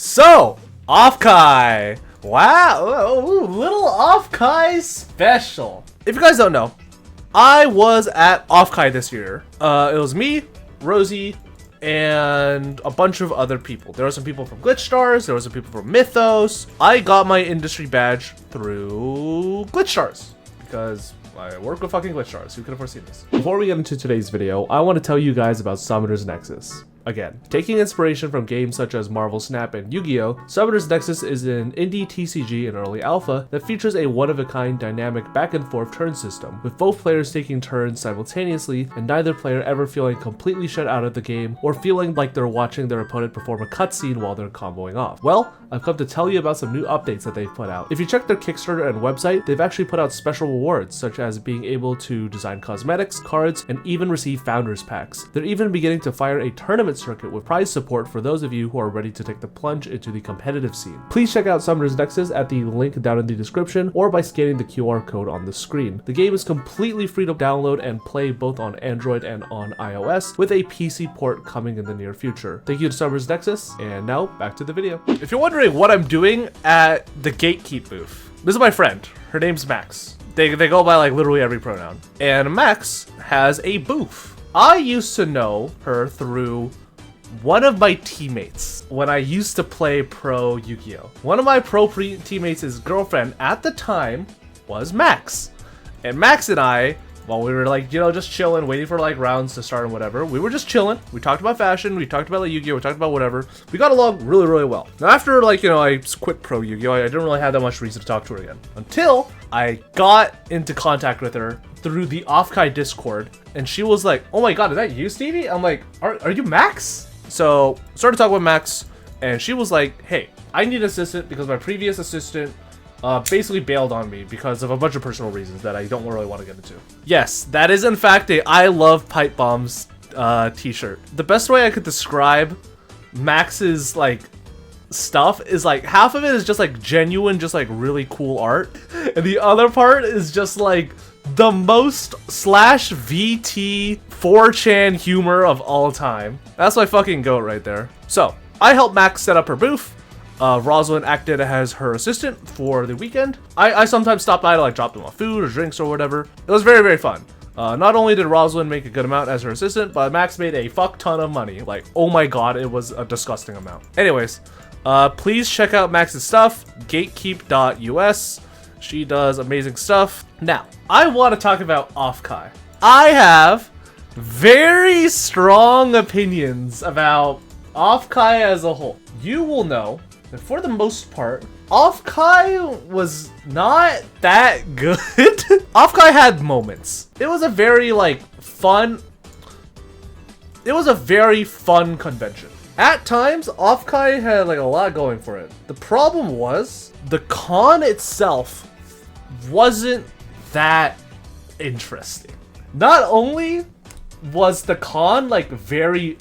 So, OffKai. Wow, ooh, little OffKai special. If you guys don't know, I was at OffKai this year. It was me, Rosie, and a bunch of other people. There were some people from Glitch Stars, there were some people from Mythos. I got my industry badge through Glitch Stars because I work with fucking Glitch Stars. Who could have foreseen this? Before we get into today's video, I want to tell you guys about Summoner's Nexus. Again, taking inspiration from games such as Marvel Snap and Yu-Gi-Oh!, Summoner's Nexus is an indie TCG in early alpha that features a one-of-a-kind dynamic back-and-forth turn system, with both players taking turns simultaneously and neither player ever feeling completely shut out of the game or feeling like they're watching their opponent perform a cutscene while they're comboing off. Well, I've come to tell you about some new updates that they've put out. If you check their Kickstarter and website, they've actually put out special rewards, such as being able to design cosmetics, cards, and even receive Founders Packs. They're even beginning to fire a tournament circuit with prize support for those of you who are ready to take the plunge into the competitive scene. Please check out Summoner's Nexus at the link down in the description or by scanning the QR code on the screen. The game is completely free to download and play both on Android and on iOS, with a PC port coming in the near future. Thank you to Summoner's Nexus, and now back to the video. If you're wondering what I'm doing at the Gatekeep booth, this is my friend. Her name's Max. They go by like literally every pronoun. And Max has a booth. I used to know her through one of my teammates when I used to play pro Yu-Gi-Oh! One of my pro teammates' girlfriend at the time was Max. And Max and I, while we were like, you know, just chilling, waiting for like rounds to start and whatever, we were just chilling. We talked about fashion, we talked about like Yu-Gi-Oh!, we talked about whatever. We got along really, really well. Now after like, you know, I quit pro Yu-Gi-Oh!, I didn't really have that much reason to talk to her again. Until I got into contact with her through the OffKai Discord, and she was like, oh my god, is that you, Stevie? I'm like, are you Max? So, started talking with Max, and she was like, hey, I need an assistant because my previous assistant basically bailed on me because of a bunch of personal reasons that I don't really want to get into. Yes, that is in fact a I Love Pipe Bombs t-shirt. The best way I could describe Max's like stuff is like half of it is just like genuine, just like really cool art, and the other part is just like the most /VT 4chan humor of all time. That's my fucking goat right there. So, I helped Max set up her booth. Rosalind acted as her assistant for the weekend. I sometimes stopped by to like drop them off food or drinks or whatever. It was very, very fun. Not only did Rosalind make a good amount as her assistant, but Max made a fuck ton of money. Like, oh my god, it was a disgusting amount. Anyways, please check out Max's stuff, gatekeep.us. She does amazing stuff. Now, I want to talk about OffKai. I have very strong opinions about OffKai as a whole. You will know that for the most part, OffKai was not that good. OffKai had moments. It was a very fun convention. At times, OffKai had like a lot going for it. The problem was the con itself wasn't that interesting. Not only was the con like very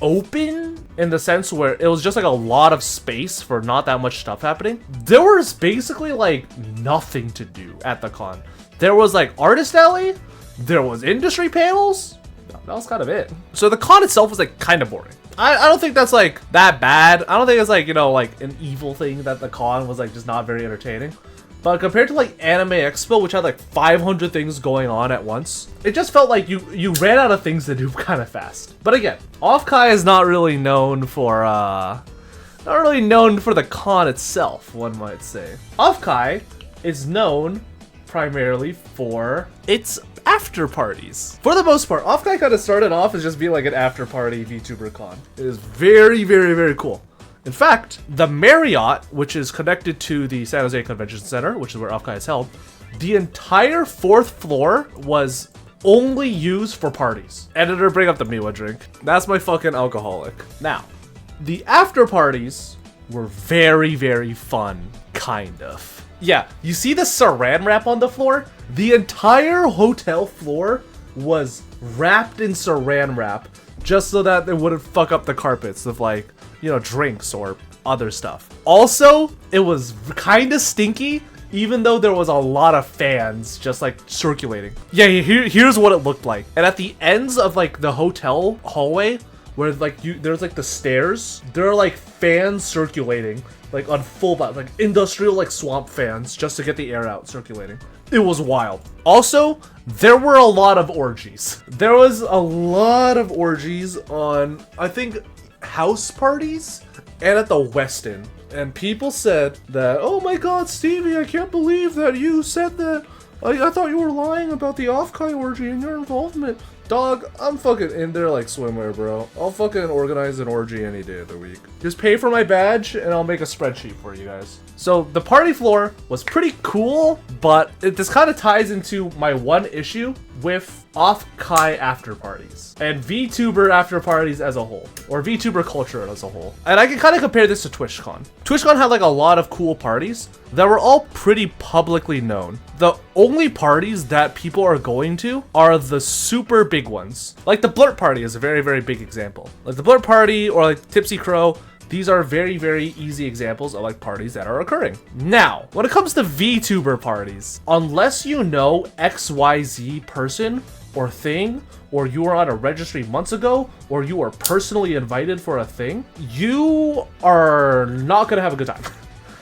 open in the sense where it was just like a lot of space for not that much stuff happening, there was basically like nothing to do at the con. There was like artist alley, there was industry panels, that was kind of it. So the con itself was like kind of boring. I don't think that's like that bad. I don't think it's like, you know, like an evil thing that the con was like just not very entertaining. But compared to like Anime Expo, which had like 500 things going on at once, it just felt like you ran out of things to do kind of fast. But again, OffKai is not really known for the con itself, one might say. OffKai is known primarily for its after parties. For the most part, OffKai kind of started off as just being like an after party VTuber con. It is very, very, very cool. In fact, the Marriott, which is connected to the San Jose Convention Center, which is where OffKai is held, the entire 4th floor was only used for parties. Editor, bring up the Miwa drink. That's my fucking alcoholic. Now, the after parties were very, very fun, kind of. Yeah, you see the Saran Wrap on the floor? The entire hotel floor was wrapped in Saran Wrap just so that it wouldn't fuck up the carpets with like, you know, drinks or other stuff. Also, it was kind of stinky, even though there was a lot of fans just like circulating. Yeah, here's what it looked like. And at the ends of like the hotel hallway where like there's like the stairs. There are like fans circulating, like on full blast, like industrial like swamp fans, just to get the air out circulating. It was wild. Also, there were a lot of orgies. There was a lot of orgies on, I think, house parties and at the Westin. And people said that, oh my god, Stevie, I can't believe that you said that. I thought you were lying about the OffKai orgy and your involvement. Dog, I'm fucking in there like swimwear, bro. I'll fucking organize an orgy any day of the week. Just pay for my badge and I'll make a spreadsheet for you guys. So the party floor was pretty cool, but this kind of ties into my one issue with OffKai after parties and VTuber after parties as a whole, or VTuber culture as a whole. And I can kind of compare this to TwitchCon. TwitchCon had like a lot of cool parties that were all pretty publicly known. The only parties that people are going to are the super big ones. Like the Blurt Party is a very, very big example. Like the Blurt Party or like Tipsy Crow, these are very, very easy examples of like parties that are occurring. Now, when it comes to VTuber parties, unless you know XYZ person or thing, or you were on a registry months ago, or you were personally invited for a thing, you are not gonna have a good time.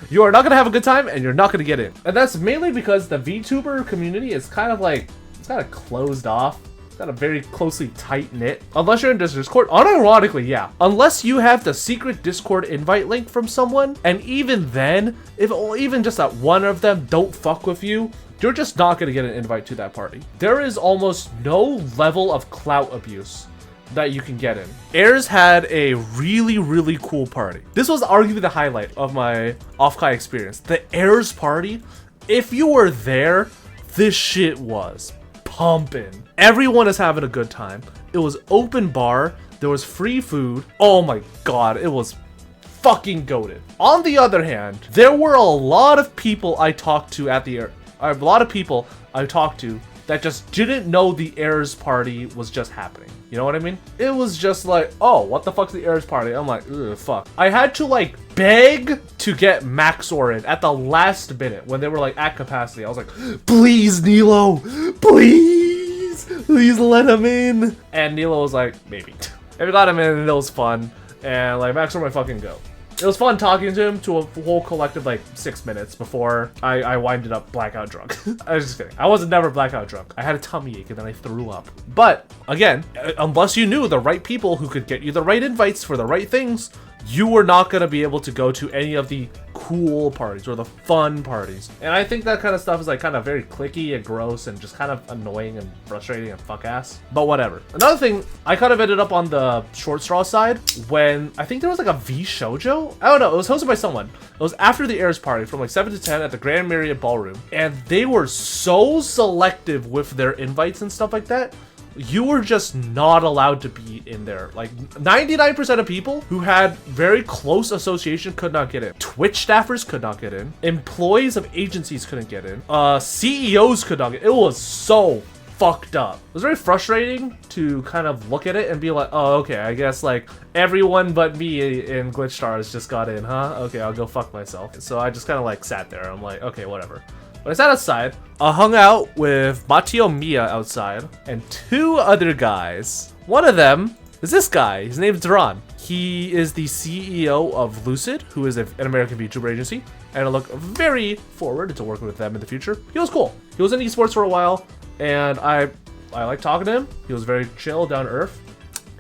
You are not gonna have a good time and you're not gonna get in. And that's mainly because the VTuber community is kind of like, it's kind of closed off. Kind of very closely tight-knit. Unless you're in Discord. Unironically, yeah. Unless you have the secret Discord invite link from someone, and even then, if even just that one of them don't fuck with you, you're just not gonna get an invite to that party. There is almost no level of clout abuse that you can get in. Airs had a really, really cool party. This was arguably the highlight of my OffKai experience. The Airs party, if you were there, this shit was pumping. Everyone is having a good time. It was open bar. There was free food. Oh my god, it was fucking goated. On the other hand, there were a lot of people I talked to at the a lot of people I talked to that just didn't know the Airs party was just happening. You know what I mean? It was just like, oh, what the fuck's the Airs party? I'm like, ugh, fuck. I had to like beg to get Maxor in at the last minute when they were like at capacity. I was like, please, Nilo, please, please let him in. And Nilo was like, maybe. And we got him in and it was fun. And like Maxor might fucking go. It was fun talking to him to a whole collective like 6 minutes before I winded up blackout drunk. I was just kidding. I wasn't never blackout drunk. I had a tummy ache and then I threw up. But again, unless you knew the right people who could get you the right invites for the right things, you were not going to be able to go to any of the cool parties or the fun parties. And I think that kind of stuff is like kind of very cliquey and gross and just kind of annoying and frustrating and fuck ass. But whatever. Another thing, I kind of ended up on the short straw side when I think there was like a VShowjo. I don't know. It was hosted by someone. It was after the Airs party from like 7 to 10 at the Grand Marriott Ballroom. And they were so selective with their invites and stuff like that. You were just not allowed to be in there. Like 99% of people who had very close association could not get in. Twitch staffers could not get in. Employees of agencies couldn't get in. CEOs could not get in. It was so fucked up. It was very frustrating to kind of look at it and be like, oh, okay, I guess like everyone but me in Glitch Stars just got in, huh? Okay, I'll go fuck myself. So I just kind of like sat there. I'm like, okay, whatever. When I sat outside, I hung out with Mateo Mia outside and 2 other guys. One of them is this guy. His name's Duran. He is the CEO of Lucid, who is an American VTuber agency, and I look very forward to working with them in the future. He was cool. He was in esports for a while, and I like talking to him. He was very chill, down to earth.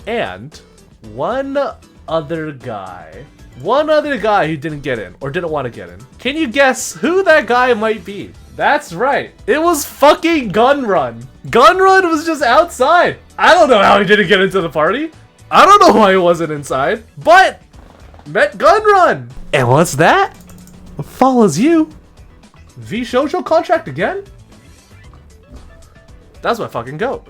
And one other guy who didn't get in or didn't want to get in. Can you guess who that guy might be? That's right. It was fucking Gunrun. Gunrun was just outside. I don't know how he didn't get into the party. I don't know why he wasn't inside, but met Gunrun. And what's that? What follows you? VShowjo contract again? That's my fucking goat.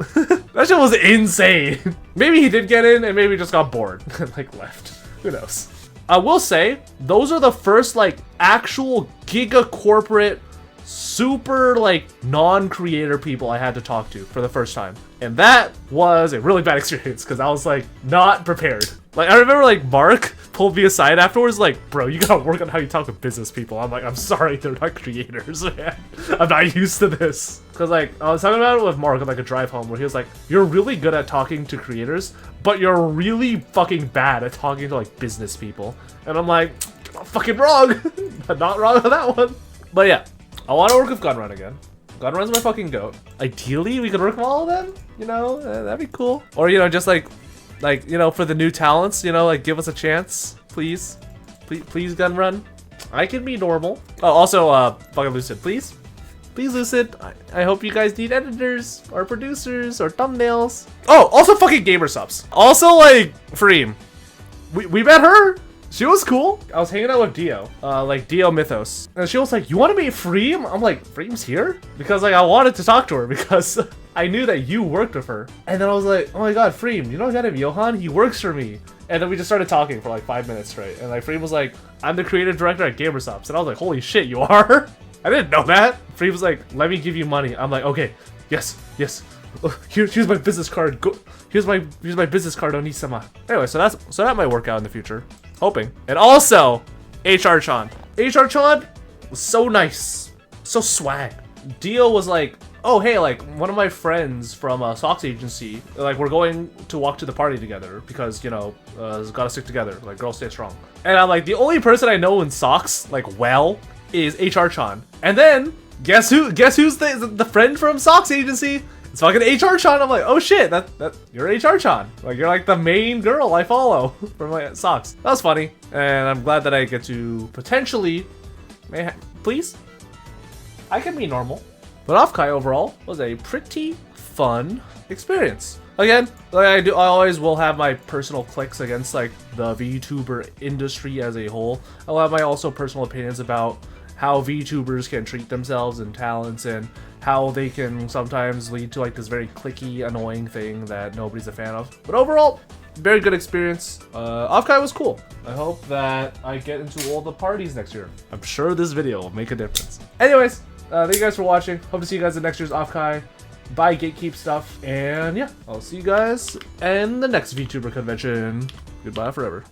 That shit was insane. Maybe he did get in and maybe just got bored and like left. Who knows? I will say, those are the first like actual giga corporate, super like non-creator people I had to talk to for the first time. And that was a really bad experience because I was like not prepared. Like I remember like Mark pulled me aside afterwards like, bro, you gotta work on how you talk to business people. I'm like, I'm sorry, they're not creators, man. I'm not used to this. Cause like I was talking about it with Mark on like a drive home where he was like, you're really good at talking to creators, but you're really fucking bad at talking to like business people. And I'm like, you're not fucking wrong, but not wrong on that one. But yeah, I want to work with Gunrun again. Gunrun's my fucking goat. Ideally, we could work with all of them. You know, that'd be cool. Or you know, just like you know, for the new talents, you know, like give us a chance, please, please Gunrun. I can be normal. Oh, also, fucking Lucid, please. Please, Lucid. I hope you guys need editors or producers or thumbnails. Oh, also fucking gamer subs. Also, like, Freem. We met her. She was cool. I was hanging out with Dio, like Dio Mythos. And she was like, you want to meet Freem? I'm like, Freem's here? Because like, I wanted to talk to her because I knew that you worked with her. And then I was like, oh my God, Freem, you know a guy named Johan? He works for me. And then we just started talking for like 5 minutes straight. And like, Freem was like, I'm the creative director at Gamersops. And I was like, holy shit, you are? I didn't know that. Freem was like, let me give you money. I'm like, okay, yes. Here's my business card. Go. Here's my business card, Onisama. Anyway, so that might work out in the future. Hoping. And also, HR-chan. HR-chan was so nice. So swag. Dio was like, oh hey, like one of my friends from a socks agency, like we're going to walk to the party together because, you know, gotta stick together, like girls stay strong. And I'm like, the only person I know in socks, like well, is HR-chan. And then, guess who's the friend from socks agency? It's fucking HR-chan. I'm like, oh shit, that you're HR-chan. Like you're like the main girl I follow from my socks. That was funny, and I'm glad that I get to potentially, please, I can be normal. But OffKai overall was a pretty fun experience. Again, like I always will have my personal clicks against like the VTuber industry as a whole. I'll have my also personal opinions about how VTubers can treat themselves and talents and how they can sometimes lead to like this very cliquey, annoying thing that nobody's a fan of. But overall, very good experience. OffKai was cool. I hope that I get into all the parties next year. I'm sure this video will make a difference. Anyways, thank you guys for watching. Hope to see you guys at next year's OffKai. Buy Gatekeep stuff. And yeah, I'll see you guys in the next VTuber convention. Goodbye forever.